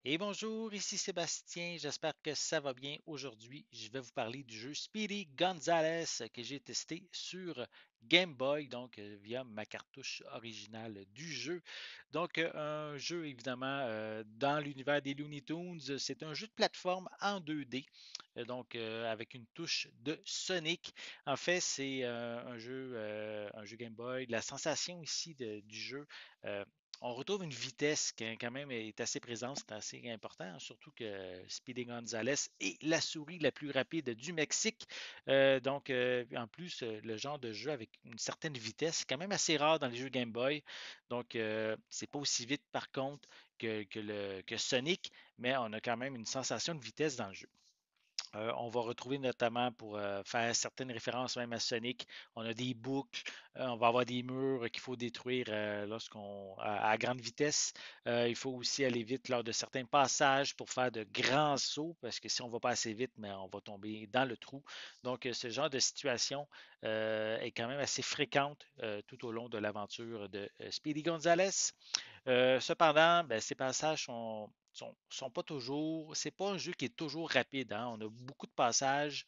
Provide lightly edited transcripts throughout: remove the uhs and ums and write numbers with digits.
Et bonjour, ici Sébastien, j'espère que ça va bien. Aujourd'hui, je vais vous parler du jeu Speedy Gonzales que j'ai testé sur Game Boy, donc via ma cartouche originale du jeu. Donc un jeu évidemment dans l'univers des Looney Tunes, c'est un jeu de plateforme en 2D, avec une touche de Sonic. En fait, c'est un jeu Game Boy. La sensation ici du jeu, euh, on retrouve une vitesse qui quand même est assez présente, c'est assez important, hein, surtout que Speedy Gonzales est la souris la plus rapide du Mexique. En plus, le genre de jeu avec une certaine vitesse, c'est quand même assez rare dans les jeux Game Boy. C'est pas aussi vite par contre que Sonic, mais on a quand même une sensation de vitesse dans le jeu. On va retrouver notamment pour faire certaines références même à Sonic, on a des boucles, on va avoir des murs qu'il faut détruire à grande vitesse. Il faut aussi aller vite lors de certains passages pour faire de grands sauts, parce que si on ne va pas assez vite, mais on va tomber dans le trou. Donc, ce genre de situation est quand même assez fréquente tout au long de l'aventure de Speedy Gonzales. Cependant, ben, ces passages sont pas toujours. C'est pas un jeu qui est toujours rapide, hein. On a beaucoup de passages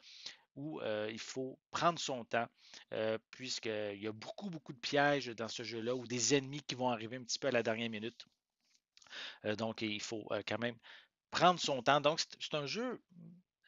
où il faut prendre son temps, puisqu'il y a beaucoup de pièges dans ce jeu-là, ou des ennemis qui vont arriver un petit peu à la dernière minute. Donc, il faut quand même prendre son temps. Donc, c'est un jeu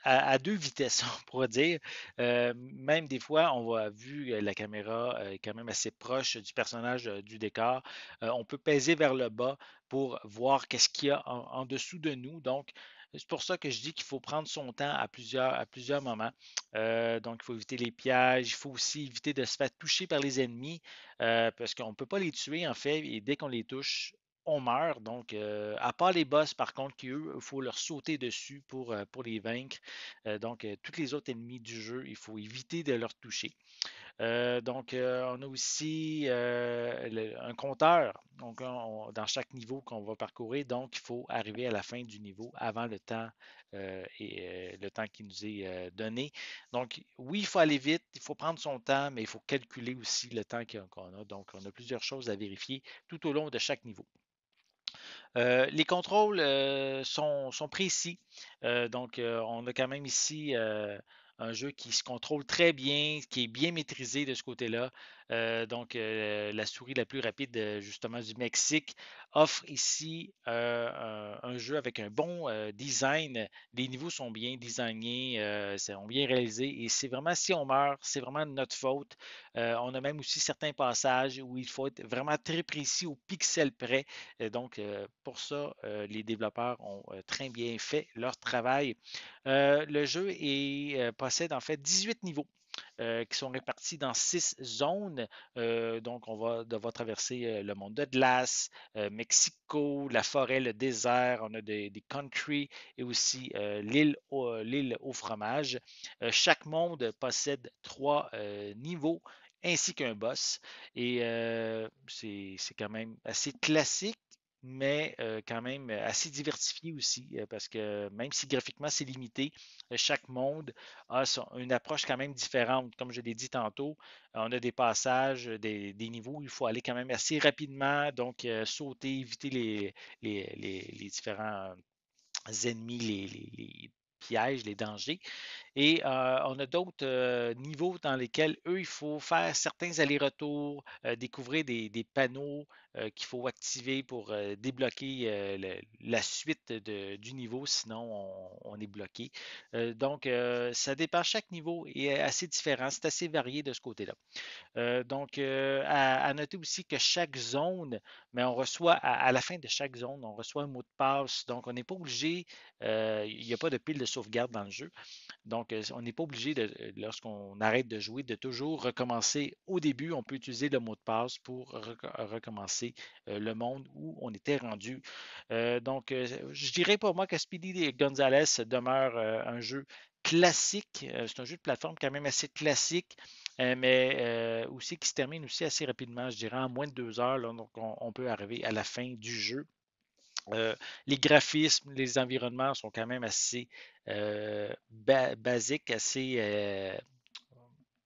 à deux vitesses, on pourrait dire. Même des fois, on va vu la caméra est quand même assez proche du personnage du décor. On peut peser vers le bas pour voir qu'est-ce qu'il y a en dessous de nous. Donc, c'est pour ça que je dis qu'il faut prendre son temps à plusieurs moments. Donc, il faut éviter les pièges. Il faut aussi éviter de se faire toucher par les ennemis parce qu'on ne peut pas les tuer, en fait. Et dès qu'on les touche, on meurt. Donc, à part les boss, par contre, qui eux, il faut leur sauter dessus pour les vaincre. Tous les autres ennemis du jeu, il faut éviter de leur toucher. On a aussi un compteur dans chaque niveau qu'on va parcourir. Donc, il faut arriver à la fin du niveau avant le temps qui nous est donné. Donc, oui, il faut aller vite, il faut prendre son temps, mais il faut calculer aussi le temps qu'on a. Donc, on a plusieurs choses à vérifier tout au long de chaque niveau. Les contrôles sont précis. On a quand même ici un jeu qui se contrôle très bien, qui est bien maîtrisé de ce côté-là. La souris la plus rapide, justement, du Mexique offre ici un jeu avec un bon design. Les niveaux sont bien designés, sont bien réalisés. Et c'est vraiment, si on meurt, c'est vraiment de notre faute. On a même aussi certains passages où il faut être vraiment très précis au pixel près. Pour ça, les développeurs ont très bien fait leur travail. Le jeu possède en fait 18 niveaux qui sont répartis dans 6 zones. On va devoir traverser le monde de glace, Mexico, la forêt, le désert, on a des country et aussi l'île au fromage. Chaque monde possède 3 niveaux ainsi qu'un boss. C'est quand même assez classique, mais quand même assez diversifié aussi, parce que même si graphiquement c'est limité, chaque monde a une approche quand même différente. Comme je l'ai dit tantôt, on a des passages, des niveaux où il faut aller quand même assez rapidement, donc sauter, éviter les différents ennemis, les pièges, les dangers. Et on a d'autres niveaux dans lesquels, eux, il faut faire certains allers-retours, découvrir des panneaux qu'il faut activer pour débloquer la suite du niveau, sinon on est bloqué. Ça dépend, chaque niveau est assez différent, c'est assez varié de ce côté-là. À noter aussi que chaque zone, mais on reçoit à la fin de chaque zone, on reçoit un mot de passe. Donc, on n'est pas obligé, il n'y a pas de pile de sauvegarde dans le jeu. Donc, on n'est pas obligé, lorsqu'on arrête de jouer, de toujours recommencer au début. On peut utiliser le mot de passe pour recommencer le monde où on était rendu. Je dirais pour moi que Speedy Gonzales demeure un jeu classique. C'est un jeu de plateforme quand même assez classique, mais aussi qui se termine aussi assez rapidement, je dirais en moins de 2 heures. Là. Donc, on peut arriver à la fin du jeu. Euh, les graphismes, les environnements sont quand même assez basiques, assez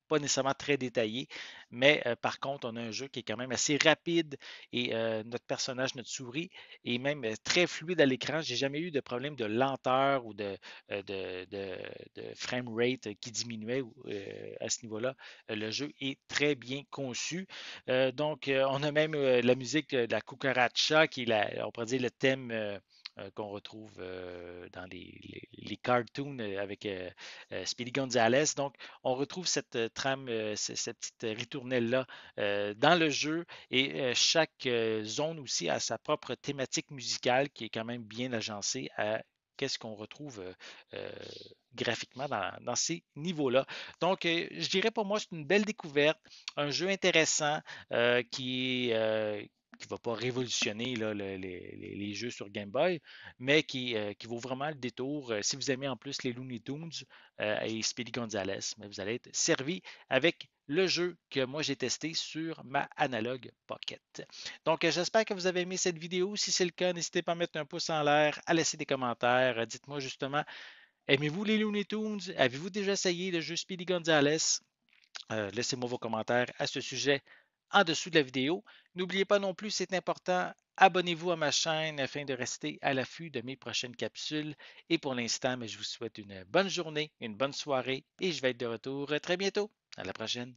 pas nécessairement très détaillés, mais par contre, on a un jeu qui est quand même assez rapide et notre personnage, notre souris, est même très fluide à l'écran. J'ai jamais eu de problème de lenteur ou de frame rate qui diminuait à ce niveau-là. Le jeu est très bien conçu. On a même la musique de la cucaracha, qui est on pourrait dire le thème qu'on retrouve dans les cartoons avec Speedy Gonzales. Donc, on retrouve cette trame, cette petite ritournelle-là dans le jeu et chaque zone aussi a sa propre thématique musicale qui est quand même bien agencée à qu'est-ce qu'on retrouve euh, graphiquement dans ces niveaux-là. Donc, je dirais pour moi, c'est une belle découverte, un jeu intéressant qui ne va pas révolutionner là, les jeux sur Game Boy, mais qui vaut vraiment le détour. Si vous aimez en plus les Looney Tunes et Speedy Gonzales, mais vous allez être servi avec le jeu que moi j'ai testé sur ma Analog Pocket. Donc, j'espère que vous avez aimé cette vidéo. Si c'est le cas, n'hésitez pas à mettre un pouce en l'air, à laisser des commentaires. Dites-moi justement, aimez-vous les Looney Tunes? Avez-vous déjà essayé le jeu Speedy Gonzales? Laissez-moi vos commentaires à ce sujet en dessous de la vidéo. N'oubliez pas non plus, c'est important, abonnez-vous à ma chaîne afin de rester à l'affût de mes prochaines capsules. Et pour l'instant, je vous souhaite une bonne journée, une bonne soirée et je vais être de retour très bientôt. À la prochaine.